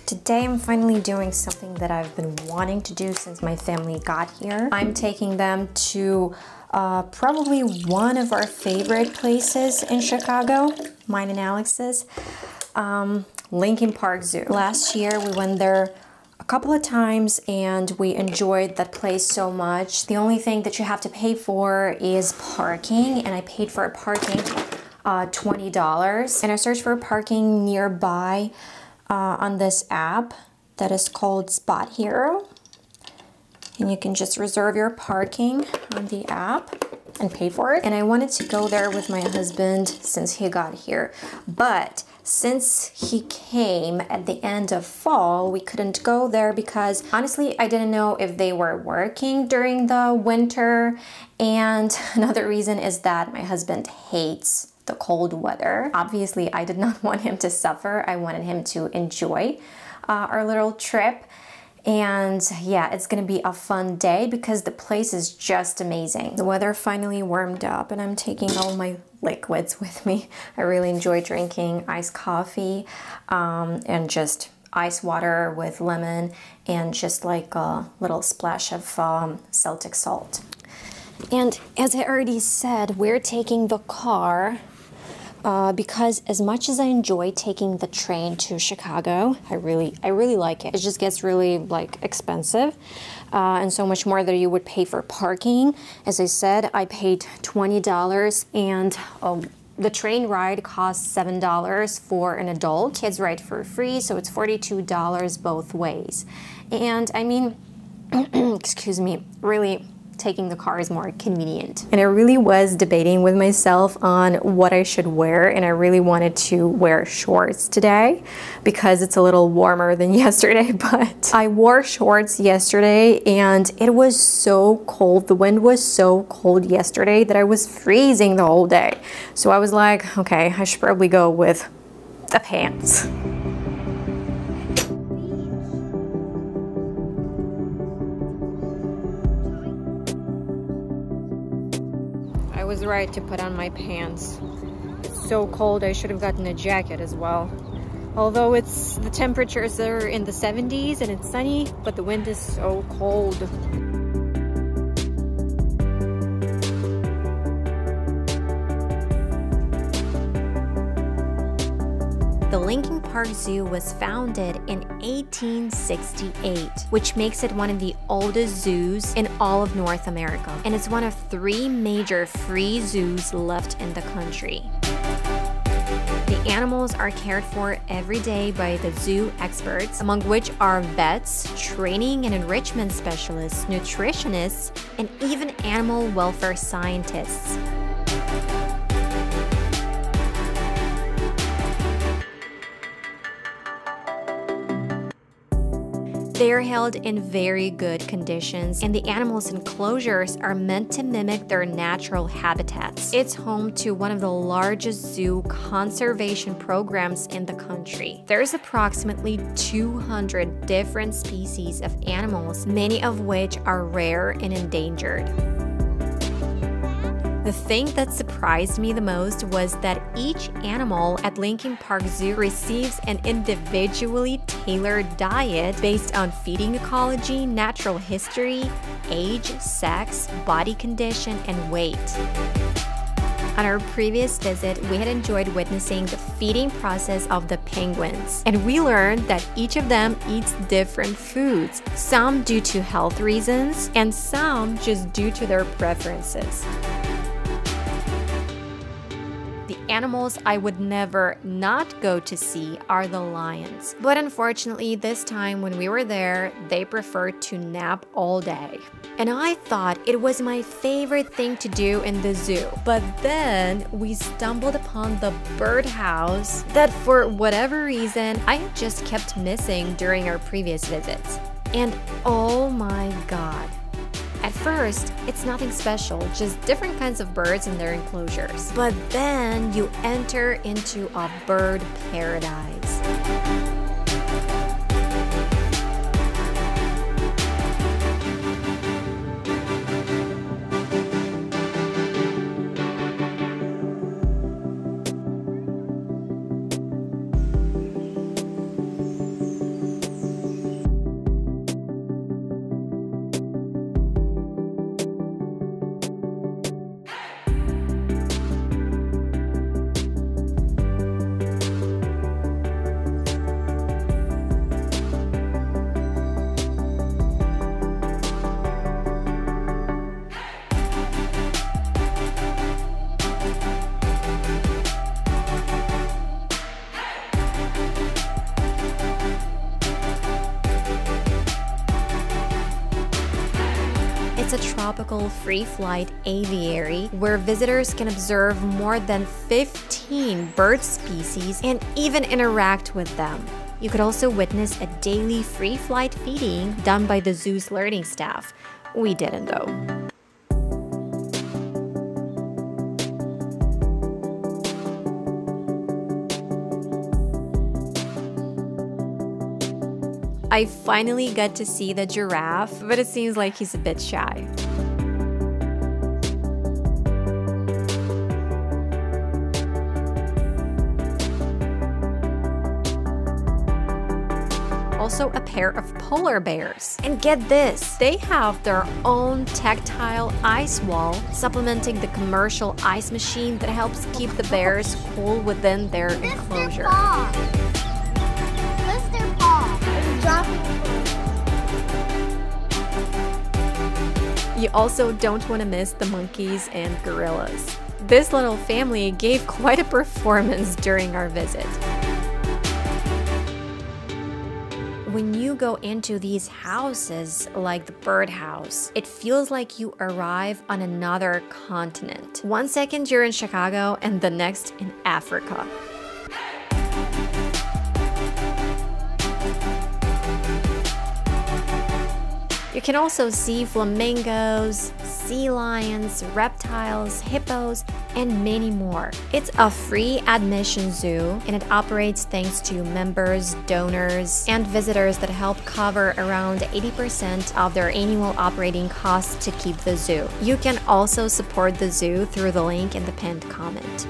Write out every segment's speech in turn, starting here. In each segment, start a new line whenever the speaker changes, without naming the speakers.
Today I'm finally doing something that I've been wanting to do since my family got here. I'm taking them to probably one of our favorite places in Chicago, mine and Alex's, Lincoln Park Zoo. Last year we went there a couple of times and we enjoyed that place so much. The only thing that you have to pay for is parking, and I paid for parking $20. And I searched for parking nearby on this app that is called Spot Hero, and you can just reserve your parking on the app and pay for it. And I wanted to go there with my husband since he got here, but since he came at the end of fall, we couldn't go there because honestly I didn't know if they were working during the winter. And another reason is that my husband hates the cold weather. Obviously, I did not want him to suffer. I wanted him to enjoy our little trip. And yeah, it's gonna be a fun day because the place is just amazing. The weather finally warmed up and I'm taking all my liquids with me. I really enjoy drinking iced coffee and just ice water with lemon and just like a little splash of Celtic salt. And as I already said, we're taking the car because as much as I enjoy taking the train to Chicago, I really like it. It just gets really like expensive and so much more that you would pay for parking. As I said, I paid $20 and the train ride costs $7 for an adult. Kids ride for free, so it's $42 both ways. And I mean, excuse me, really, taking the car is more convenient. And I really was debating with myself on what I should wear, and I really wanted to wear shorts today because it's a little warmer than yesterday, but I wore shorts yesterday and it was so cold. The wind was so cold yesterday that I was freezing the whole day. So I was like, okay, I should probably go with the pants. I was right to put on my pants. It's so cold, I should have gotten a jacket as well. Although the temperatures are in the 70s and it's sunny, but the wind is so cold. The Lincoln Park Zoo was founded in 1868, which makes it one of the oldest zoos in all of North America, and it's one of 3 major free zoos left in the country. The animals are cared for every day by the zoo experts, among which are vets, training and enrichment specialists, nutritionists, and even animal welfare scientists. They are held in very good conditions, and the animals' enclosures are meant to mimic their natural habitats. It's home to one of the largest zoo conservation programs in the country. There's approximately 200 different species of animals, many of which are rare and endangered. The thing that surprised me the most was that each animal at Lincoln Park Zoo receives an individually tailored diet based on feeding ecology, natural history, age, sex, body condition, and weight. On our previous visit, we had enjoyed witnessing the feeding process of the penguins, and we learned that each of them eats different foods, some due to health reasons, and some just due to their preferences. The animals I would never not go to see are the lions. But unfortunately, this time when we were there, they preferred to nap all day. And I thought it was my favorite thing to do in the zoo. But then we stumbled upon the birdhouse that for whatever reason, I had just kept missing during our previous visits. And oh my God. At first, it's nothing special, just different kinds of birds in their enclosures. But then you enter into a bird paradise. a tropical free-flight aviary where visitors can observe more than 15 bird species and even interact with them. You could also witness a daily free-flight feeding done by the zoo's learning staff. We didn't though. I finally got to see the giraffe, but it seems like he's a bit shy. Also a pair of polar bears. And get this, they have their own tactile ice wall, supplementing the commercial ice machine that helps keep the bears cool within their enclosure. You also don't want to miss the monkeys and gorillas. This little family gave quite a performance during our visit. When you go into these houses, like the birdhouse, it feels like you arrive on another continent. 1 second you're in Chicago and the next in Africa. You can also see flamingos, sea lions, reptiles, hippos, and many more. It's a free admission zoo, and it operates thanks to members, donors, and visitors that help cover around 80% of their annual operating costs to keep the zoo. You can also support the zoo through the link in the pinned comment.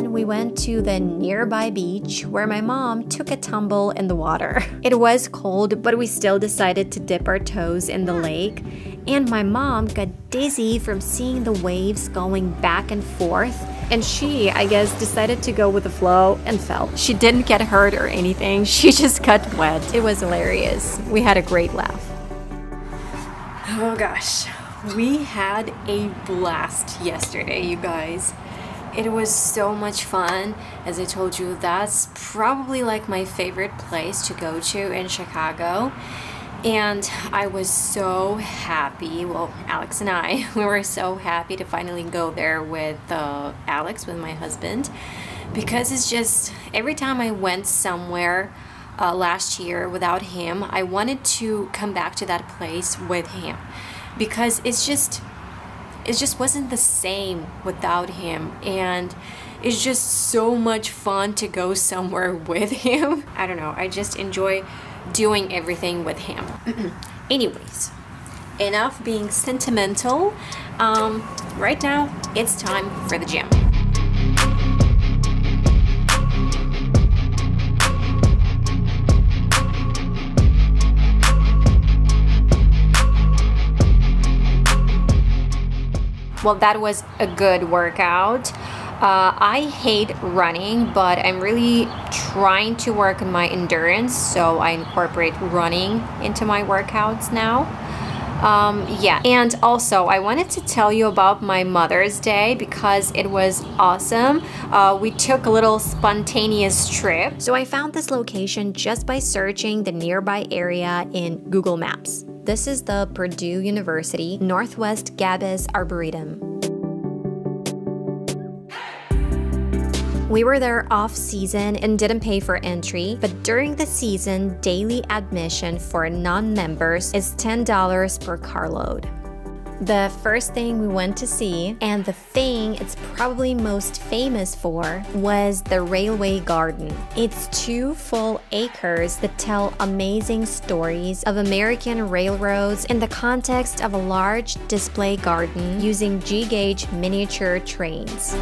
We went to the nearby beach where my mom took a tumble in the water. It was cold, but we still decided to dip our toes in the lake, and my mom got dizzy from seeing the waves going back and forth, and she, I guess, decided to go with the flow and fell. She didn't get hurt or anything, she just got wet. It was hilarious. We had a great laugh. Oh gosh, we had a blast yesterday, you guys. It was so much fun. As I told you, that's probably like my favorite place to go to in Chicago. And I was so happy, well, Alex and I, we were so happy to finally go there with Alex, with my husband, because it's just, every time I went somewhere last year without him, I wanted to come back to that place with him, because it just wasn't the same without him, and it's just so much fun to go somewhere with him. I don't know, I just enjoy doing everything with him. Anyways, enough being sentimental. Right now, it's time for the gym. Well, that was a good workout. I hate running, but I'm really trying to work on my endurance, so I incorporate running into my workouts now. Yeah, and also I wanted to tell you about my Mother's Day because it was awesome. We took a little spontaneous trip. So I found this location just by searching the nearby area in Google Maps. This is the Purdue University Northwest Campus Arboretum. We were there off-season and didn't pay for entry, but during the season, daily admission for non-members is $10 per carload. The first thing we went to see, and the thing it's probably most famous for, was the Railway Garden. It's 2 full acres that tell amazing stories of American railroads in the context of a large display garden using G-gauge miniature trains.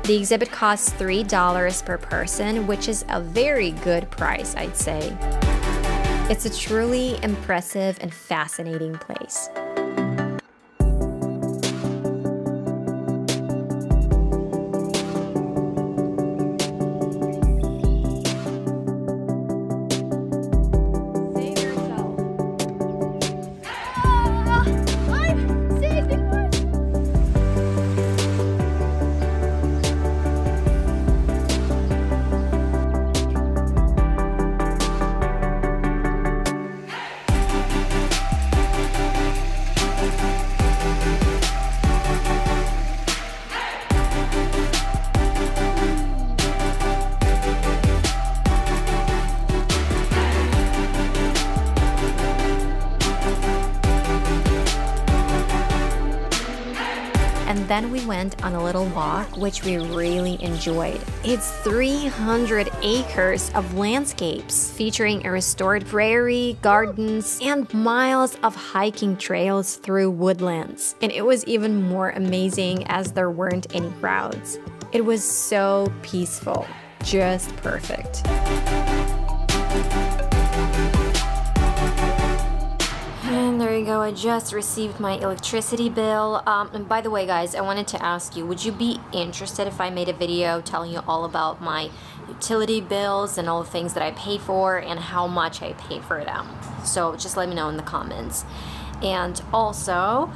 The exhibit costs $3 per person, which is a very good price, I'd say. It's a truly impressive and fascinating place. Then we went on a little walk, which we really enjoyed. It's 300 acres of landscapes, featuring a restored prairie, gardens, and miles of hiking trails through woodlands. And it was even more amazing as there weren't any crowds. It was so peaceful, just perfect. And there you go, I just received my electricity bill. And by the way, guys, I wanted to ask you, would you be interested if I made a video telling you all about my utility bills and all the things that I pay for and how much I pay for them? So just let me know in the comments. And also,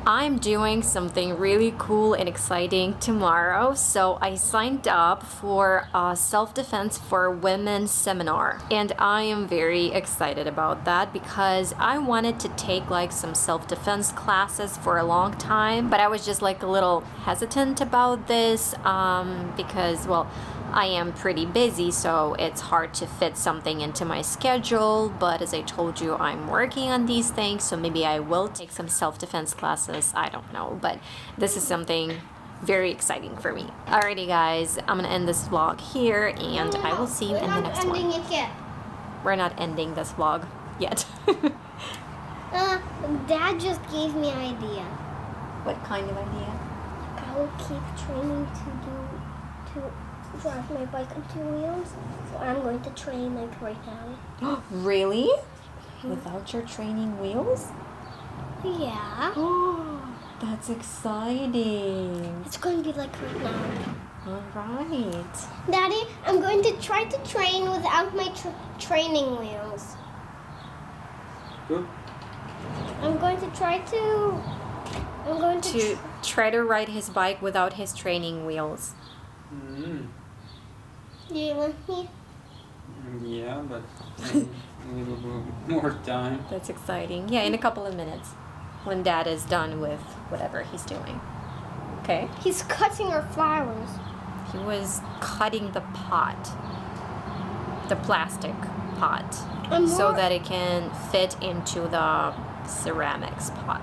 I'm doing something really cool and exciting tomorrow. So I signed up for a self-defense for women seminar, and I am very excited about that because I wanted to take like some self-defense classes for a long time, but I was just like a little hesitant about this because, well, I am pretty busy, so it's hard to fit something into my schedule. But as I told you, I'm working on these things, so maybe I will take some self-defense classes. I don't know, but this is something very exciting for me. Alrighty, guys, I'm gonna end this vlog here, and I will see you in the next one.
We're not ending it yet.
We're not ending this vlog yet.
Dad just gave me an idea.
What kind of idea?
I will keep training to drive my bike on 2 wheels, so I'm going to train like right now.
Really? Without your training wheels?
Yeah.
That's exciting.
It's going to be like right now.
Alright.
Daddy, I'm going to try to train without my training wheels.
Good.
I'm going to try to...
try to ride his bike without his training wheels.
Do you want me?
Yeah, but a little bit more time.
That's exciting. Yeah, in a couple of minutes when Dad is done with whatever he's doing. Okay.
He's cutting our flowers.
He was cutting the pot, the plastic pot, so that it can fit into the ceramics pot.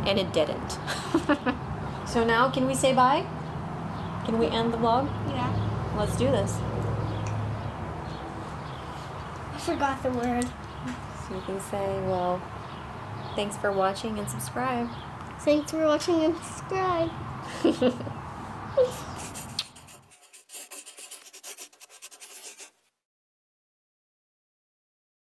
And it didn't. So now, can we say bye? Can we end the vlog?
Yeah.
Let's do this.
I forgot the word.
So you can say, well, thanks for watching and subscribe.
Thanks for watching and subscribe.